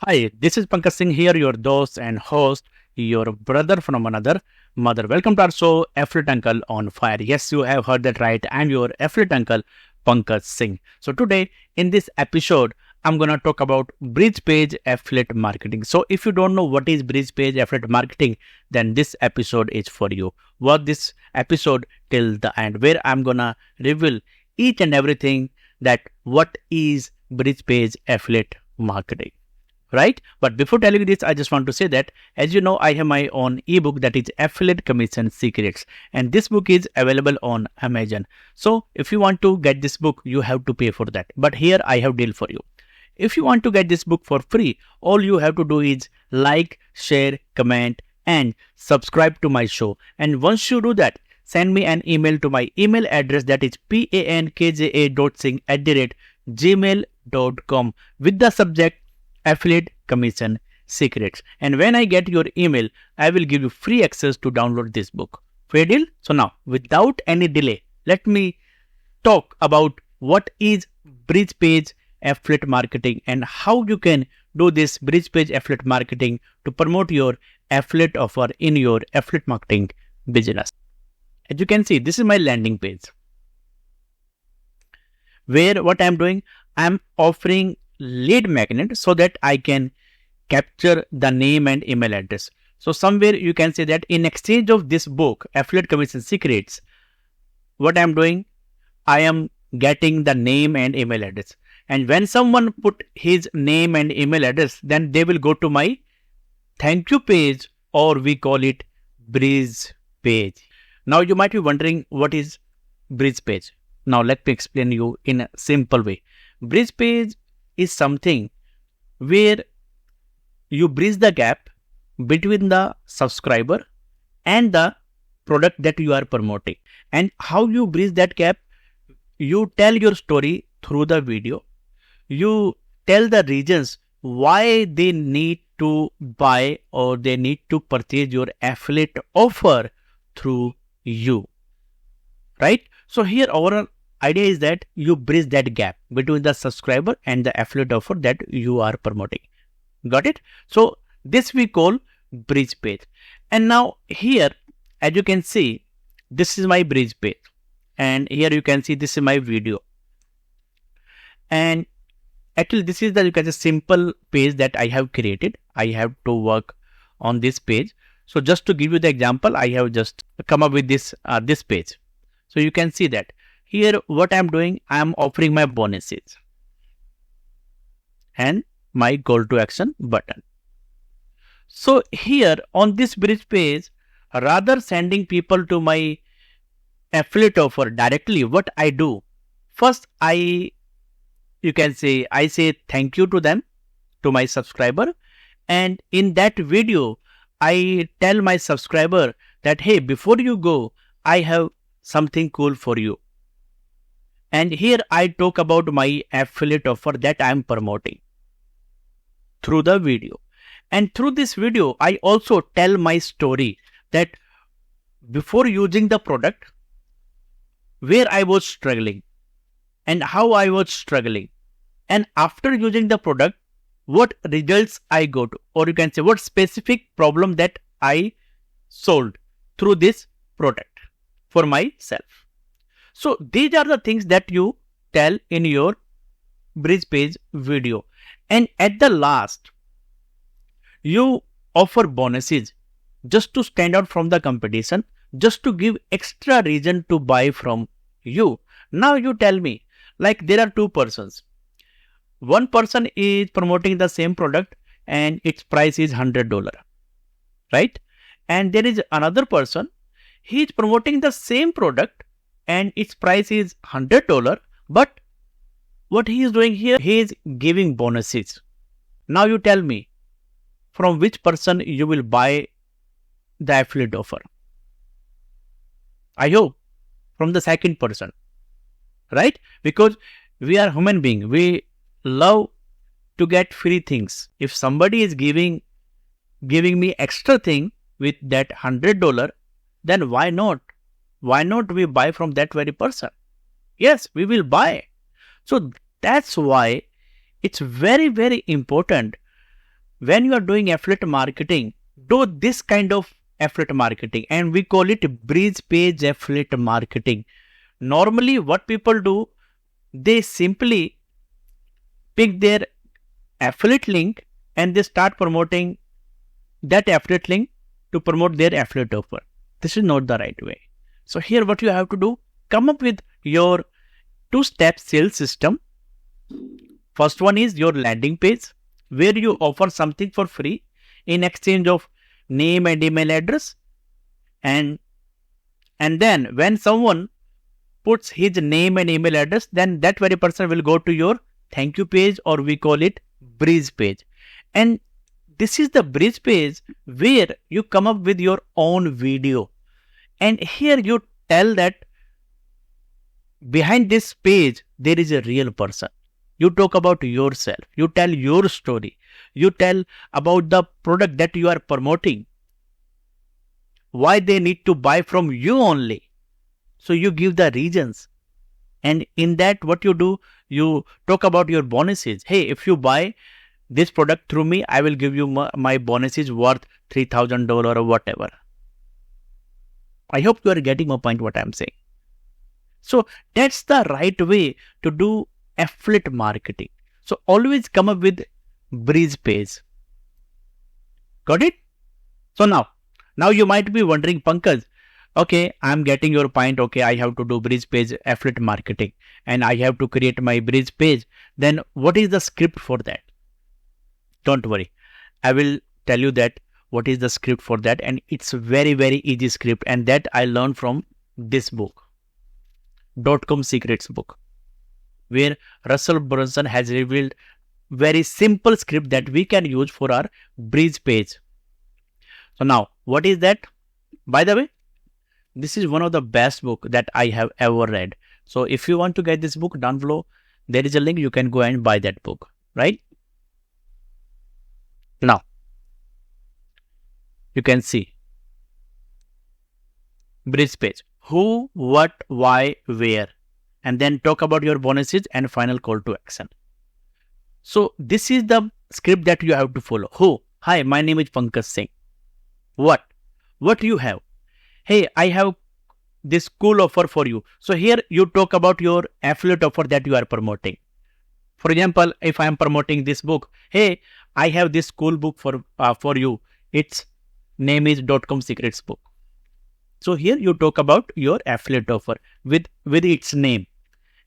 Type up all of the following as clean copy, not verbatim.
Hi, this is Pankaj Singh here, your host and host, your brother from another mother. Welcome to our show, Affiliate Uncle on Fire. Yes, you have heard that right. I'm your Affiliate Uncle, Pankaj Singh. So today, in this episode, I'm going to talk about bridge page affiliate marketing. So if you don't know what is bridge page affiliate marketing, then this episode is for you. Watch this episode till the end, where I'm going to reveal each and everything that what is bridge page affiliate marketing. Right? But before telling you this, I just want to say that, as you know, I have my own ebook that is Affiliate Commission Secrets, and this book is available on Amazon. So if you want to get this book, you have to pay for that. But here I have deal for you. If you want to get this book for free, all you have to do is like, share, comment, and subscribe to my show. And once you do that, send me an email to my email address, that is pankja.singh@gmail.com with the subject Affiliate Commission Secrets. And when I get your email, I will give you free access to download this book. Fair deal? So now, without any delay, let me talk about what is bridge page affiliate marketing and how you can do this bridge page affiliate marketing to promote your affiliate offer in your affiliate marketing business. As you can see, this is my landing page, where what I'm doing, I'm offering lead magnet so that I can capture the name and email address. So somewhere you can say that in exchange of this book, Affiliate Commission Secrets, what I'm doing, I am getting the name and email address. And when someone put his name and email address, then they will go to my thank you page, or we call it bridge page. Now you might be wondering, what is bridge page? Now let me explain you in a simple way. Bridge page is something where you bridge the gap between the subscriber and the product that you are promoting. And how you bridge that gap? You tell your story through the video. You tell the reasons why they need to buy or they need to purchase your affiliate offer through you. Right? So here our idea is that you bridge that gap between the subscriber and the affiliate offer that you are promoting. Got it? So this we call bridge page. And now here, as you can see, this is my bridge page. And here you can see this is my video. And actually this is the, you can say, simple page that I have created. I have to work on this page. So just to give you the example, I have just come up with this page. So you can see that here what I am doing, I am offering my bonuses and my call to action button. So here on this bridge page, rather sending people to my affiliate offer directly, what I do, first I say thank you to them, to my subscriber. And in that video, I tell my subscriber that, hey, before you go, I have something cool for you. And here I talk about my affiliate offer that I am promoting through the video. And through this video, I also tell my story that before using the product, where I was struggling and how I was struggling. And after using the product, what results I got, or you can say what specific problem that I solved through this product for myself. So these are the things that you tell in your bridge page video. And at the last, you offer bonuses just to stand out from the competition, just to give extra reason to buy from you. Now you tell me, like there are two persons. One person is promoting the same product and its price is $100, right? And there is another person, he is promoting the same product and its price is $100, but what he is doing here, he is giving bonuses. Now you tell me, from which person you will buy the affiliate offer? I hope from the second person, right? Because we are human beings, we love to get free things. If somebody is giving me extra thing with that $100, then why not? Why not we buy from that very person? Yes, we will buy. So that's why it's very, very important when you are doing affiliate marketing, do this kind of affiliate marketing, and we call it bridge page affiliate marketing. Normally, what people do, they simply pick their affiliate link and they start promoting that affiliate link to promote their affiliate offer. This is not the right way. So here what you have to do, come up with your two-step sales system. First one is your landing page, where you offer something for free in exchange of name and email address. And then when someone puts his name and email address, then that very person will go to your thank you page, or we call it bridge page. And this is the bridge page where you come up with your own video. And here you tell that behind this page, there is a real person. You talk about yourself. You tell your story. You tell about the product that you are promoting, why they need to buy from you only. So you give the reasons. And in that, what you do, you talk about your bonuses. Hey, if you buy this product through me, I will give you my bonuses worth $3,000 or whatever. I hope you are getting my point what I am saying. So that's the right way to do affiliate marketing. So always come up with bridge page. Got it? So now you might be wondering, Pankaj, okay, I'm getting your point. Okay, I have to do bridge page affiliate marketing and I have to create my bridge page. Then what is the script for that? Don't worry. I will tell you that what is the script for that, and it's very, very easy script, and that I learned from this book, .com Secrets book, where Russell Brunson has revealed very simple script that we can use for our bridge page. So now, what is that? By the way, this is one of the best book that I have ever read. So if you want to get this book, down below, there is a link. You can go and buy that book, right? Now, you can see bridge page, who, what, why, where, and then talk about your bonuses and final call to action. So this is the script that you have to follow. Who? Hi, my name is Pankaj Singh. What you have? Hey, I have this cool offer for you. So here you talk about your affiliate offer that you are promoting. For example, if I am promoting this book, hey, I have this cool book for you. Its name is .com Secrets book. So here you talk about your affiliate offer with its name.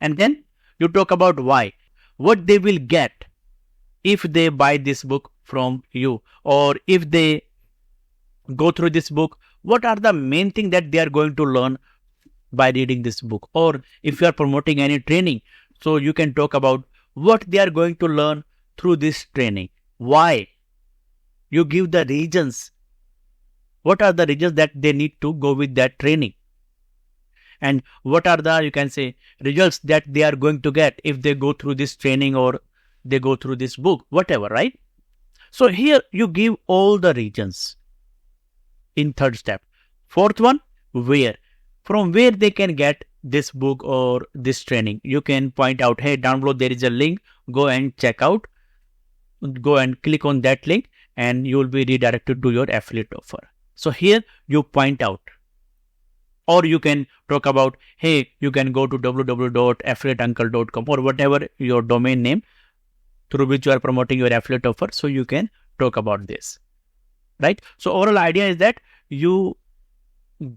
And then you talk about why, what they will get if they buy this book from you, or if they go through this book, what are the main things that they are going to learn by reading this book. Or if you are promoting any training, so you can talk about what they are going to learn through this training. Why? You give the reasons. What are the reasons that they need to go with that training? And what are the, you can say, results that they are going to get if they go through this training or they go through this book, whatever, right? So here you give all the reasons in third step. Fourth one, where. From where they can get this book or this training. You can point out, hey, down below there is a link, go and check out, go and click on that link and you will be redirected to your affiliate offer. So here you point out. Or you can talk about, hey, you can go to www.affiliateuncle.com or whatever your domain name through which you are promoting your affiliate offer. So you can talk about this, right? So overall idea is that you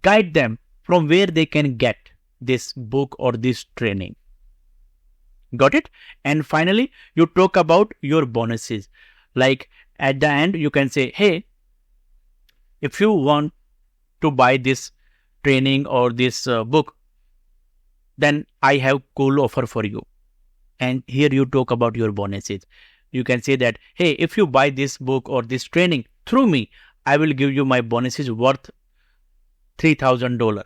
guide them from where they can get this book or this training. Got it? And finally, you talk about your bonuses. Like at the end, you can say, hey, if you want to buy this training or this book, then I have cool offer for you. And here you talk about your bonuses. You can say that, hey, if you buy this book or this training through me, I will give you my bonuses worth $3,000.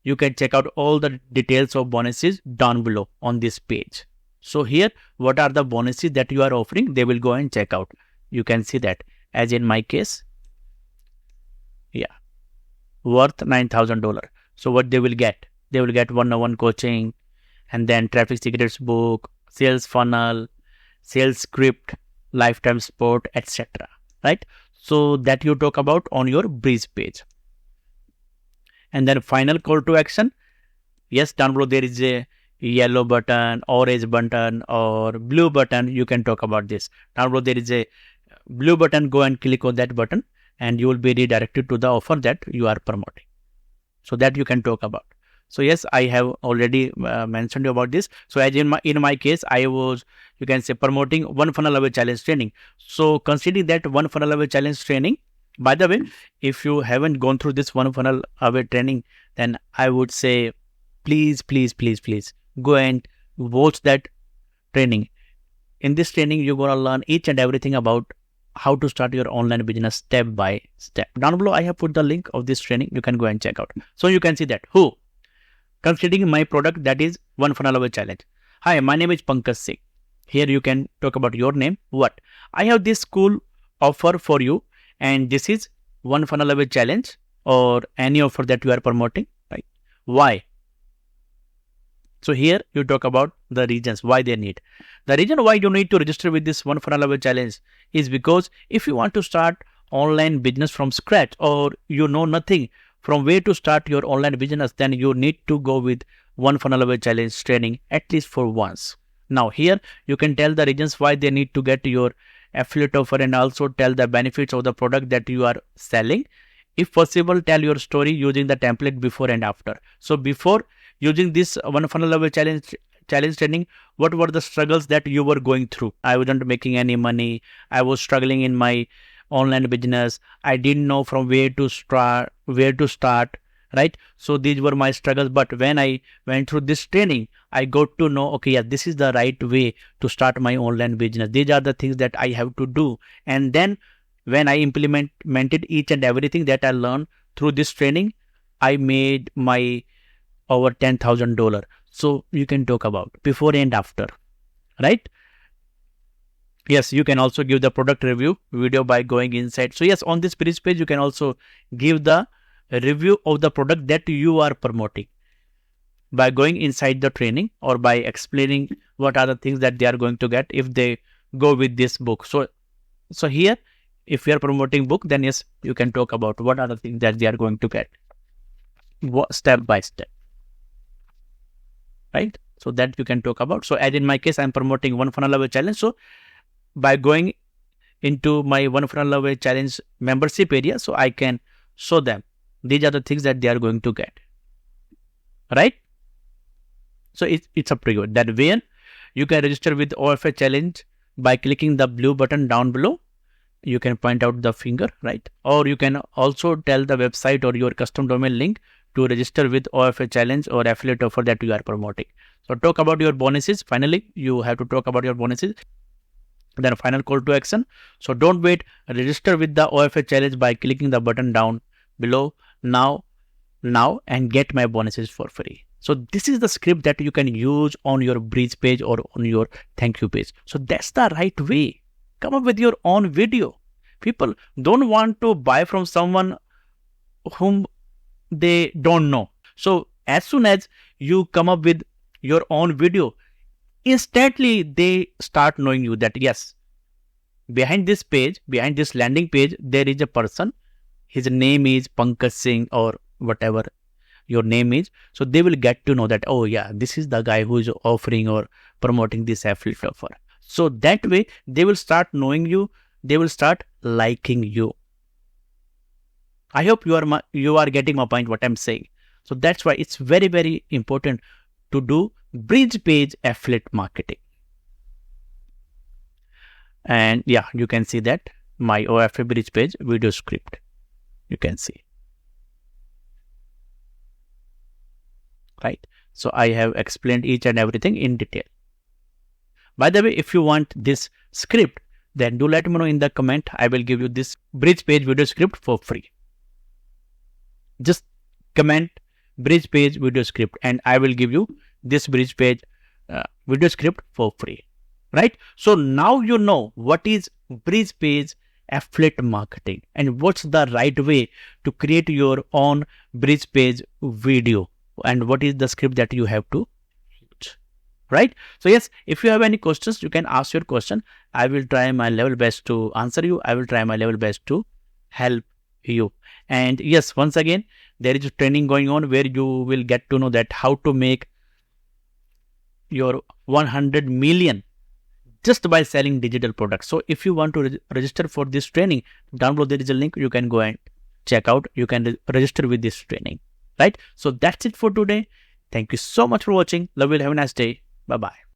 You can check out all the details of bonuses down below on this page. So here, what are the bonuses that you are offering? They will go and check out. You can see that, as in my case, yeah, worth $9,000. So what they will get? They will get one-on-one coaching, and then traffic secrets book, sales funnel, sales script, lifetime support, etc. right? So that you talk about on your bridge page. And then final call to action. Yes, down below there is a yellow button, orange button, or blue button. You can talk about this. Down below there is a blue button. Go and click on that button and you will be redirected to the offer that you are promoting. So that you can talk about. So yes, I have already mentioned about this. So as in my case, I was, you can say, promoting one funnel away challenge training. So considering that one funnel away challenge training, by the way, if you haven't gone through this one funnel away training, then I would say, please go and watch that training. In this training, you're going to learn each and everything about how to start your online business step by step. Down below, I have put the link of this training. You can go and check out. So you can see that who considering my product, that is one funnel away challenge. Hi, my name is Pankaj Singh. Here you can talk about your name. What? I have this cool offer for you, and this is one funnel away challenge or any offer that you are promoting, right? Why? So here you talk about the reasons why they need. The reason why you need to register with this one funnel away challenge is because if you want to start online business from scratch, or you know nothing from where to start your online business, then you need to go with one funnel away challenge training at least for once. Now here you can tell the reasons why they need to get your affiliate offer, and also tell the benefits of the product that you are selling. If possible, tell your story using the template before and after. So before using this one funnel away challenge training, what were the struggles that you were going through? I wasn't making any money. I was struggling in my online business. I didn't know from where to start, right? So these were my struggles. But when I went through this training, I got to know, okay, yeah, this is the right way to start my online business. These are the things that I have to do. And then when I implemented each and everything that I learned through this training, I made my over $10,000. So you can talk about before and after, right? Yes, you can also give the product review video by going inside. So yes, on this bridge page, you can also give the review of the product that you are promoting by going inside the training, or by explaining what are the things that they are going to get if they go with this book. So here, if you are promoting book, then yes, you can talk about what are the things that they are going to get step by step, right? So that you can talk about. So as in my case, I'm promoting one funnel away challenge. So by going into my one funnel away challenge membership area, so I can show them these are the things that they are going to get, right? So it's up to you. That way you can register with OFA challenge by clicking the blue button down below. You can point out the finger, right? Or you can also tell the website or your custom domain link to register with OFA challenge or affiliate offer that you are promoting. So talk about your bonuses. Finally, you have to talk about your bonuses. Then final call to action. So don't wait. Register with the OFA challenge by clicking the button down below now and get my bonuses for free. So this is the script that you can use on your bridge page or on your thank you page. So that's the right way. Come up with your own video. People don't want to buy from someone whom they don't know. So as soon as you come up with your own video, instantly they start knowing you that yes, behind this page, behind this landing page, there is a person. His name is Pankaj Singh or whatever your name is. So they will get to know that, oh yeah, this is the guy who is offering or promoting this affiliate offer. So that way they will start knowing you. They will start liking you. I hope you are getting my point what I'm saying. So that's why it's very, very important to do bridge page affiliate marketing. And yeah, you can see that my OFA bridge page video script. You can see. Right. So I have explained each and everything in detail. By the way, if you want this script, then do let me know in the comment. I will give you this bridge page video script for free. Just comment bridge page video script and I will give you this bridge page video script for free. Right? So now you know what is bridge page affiliate marketing and what's the right way to create your own bridge page video and what is the script that you have to use. right? So yes, if you have any questions, you can ask your question. I will try my level best to answer you. I will try my level best to help you. And yes, once again, there is a training going on where you will get to know that how to make your 100 million just by selling digital products. So if you want to register for this training, down below there is a link. You can go and check out. You can register with this training, right? So that's it for today. Thank you so much for watching. Love you. Have a nice day. Bye bye.